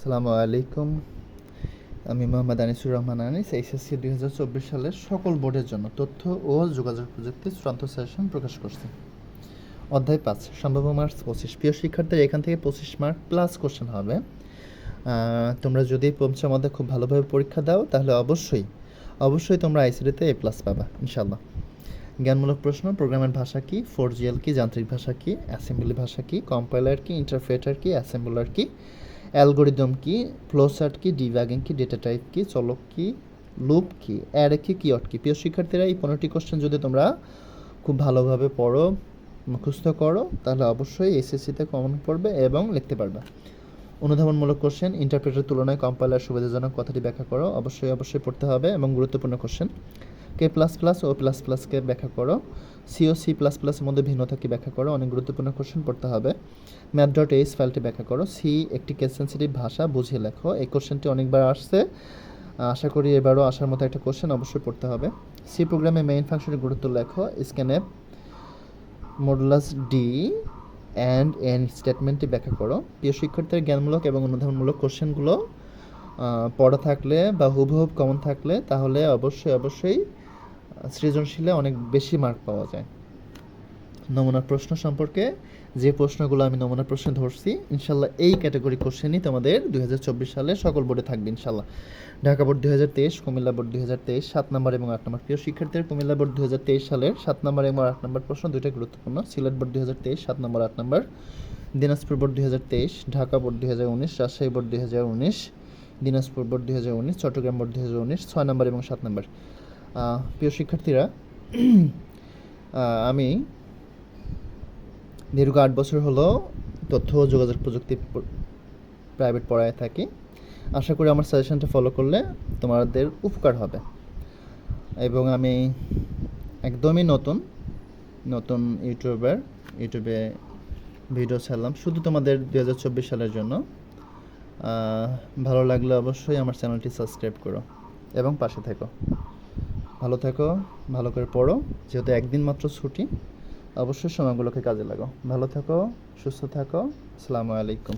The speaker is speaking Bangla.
আসসালামু আলাইকুম। আমি মোহাম্মদ আনিসুর রহমান আনিস। এইচএসসি 2024 সালের সকল বোর্ডের জন্য তথ্য ও যোগাযোগ প্রযুক্তির চূড়ান্ত সাজেশন প্রকাশ করছি। অধ্যায় 5 সম্ভাব্য মার্কস 25। প্রিয় শিক্ষার্থীরা, এখান থেকে 25 মার্ক প্লাস কোশ্চেন হবে। তোমরা যদি পঞ্চম অধ্যায় খুব ভালোভাবে পরীক্ষা দাও তাহলে অবশ্যই তোমরা আইসিডিতে এ প্লাস পাবা ইনশাল্লাহ। জ্ঞানমূলক প্রশ্ন: প্রোগ্রামের ভাষা কি, 4GL কি, যান্ত্রিক ভাষা কি, অ্যাসেম্বলি ভাষা কি, কম্পাইলার কি, ইন্টারপ্রেটার কি, অ্যাসেম্বলার কি, অ্যালগোরিদম কি, ফ্লোচার্ট কি, ডিবাগিং কি, ডেটা টাইপ কি, চলক কি, লুপ কি, অ্যারে কি, কিওয়ার্ড কি। প্রিয় শিক্ষার্থীরা, এই 15টি কোশ্চেন যদি তোমরা খুব ভালোভাবে পড়ো, মুখস্থ করো, তাহলে অবশ্যই এসএসসিতে কমন পড়বে এবং লিখতে পারবে। অনুধাবনমূলক কোশ্চেন: ইন্টারপ্রেটারের তুলনায় কম্পাইলার সুবিধাজনক কথাটি ব্যাখ্যা করো। অবশ্যই পড়তে হবে এবং গুরুত্বপূর্ণ কোশ্চেন। K++, O++কে ব্যাখ্যা করো। সি ও C++-এর মধ্যে ভিন্নতা কি ব্যাখ্যা করো। অনেক গুরুত্বপূর্ণ কোশ্চেন পড়তে হবে। math.h ফাইলটি ব্যাখ্যা করো। সি একটি কেস সেন্সিটিভ ভাষা, বুঝিয়ে লেখো। এই কোশ্চেনটি অনেকবার আসছে, আশা করি এবারও আসার মতো একটা কোশ্চেন, অবশ্যই পড়তে হবে। সি প্রোগ্রামে মেইন ফাংশনের গুরুত্ব লেখো। Scanf, modulus D and N স্টেটমেন্টটি ব্যাখ্যা করো। প্রিয় শিক্ষার্থীদের, জ্ঞানমূলক এবং অনুধাবনমূলক কোশ্চেনগুলো পড়া থাকলে বা হুবহুব কমন থাকলে তাহলে অবশ্যই সৃজনশীলে অনেক বেশি মার্ক পাওয়া যায়। নমুনা প্রশ্ন সম্পর্কে যে প্রশ্নগুলো আমি নমুনা প্রশ্নে ধরছি, ইনশাল্লাহ এই ক্যাটাগরি কোশ্চেনই তোমাদের 2024 সালে সকল বোর্ডে থাকবে ইনশাল্লাহ। ঢাকা বোর্ড 2023, কুমিল্লা বোর্ড 2023 7 নম্বর এবং 8 নম্বর। প্রিয় শিক্ষার্থীদের, কুমিল্লা বোর্ড 2023 সালের 7 নম্বর এবং 8 নম্বর প্রশ্ন দুইটা গুরুত্বপূর্ণ। Sylhet board 2023 7 number 8 number, Dinajpur board 2023, Dhaka board 2019, Rajshahi board 2019, Dinajpur board 2019, Chittagong board 2019 6 number এবং 7 নম্বর। প্রিয় শিক্ষার্থীরা, আমি দীর্ঘ 8 বছর হলো তথ্য ও যোগাযোগ প্রযুক্তি প্রাইভেট পড়ায় থাকি। আশা করি আমার সাজেশনটা ফলো করলে তোমাদের উপকার হবে। এবং আমি একদমই নতুন ইউটিউবে ভিডিও ছাড়লাম শুধু তোমাদের 2024 সালের জন্য। ভালো লাগলে অবশ্যই আমার চ্যানেলটি সাবস্ক্রাইব করো এবং পাশে থেকো। ভালো থেকো, ভালো করে পড়ো, যেহেতু একদিন মাত্র ছুটি, অবশ্যই সময়গুলোকে কাজে লাগাও। ভালো থাকো, সুস্থ থাকো। আসসালামু আলাইকুম।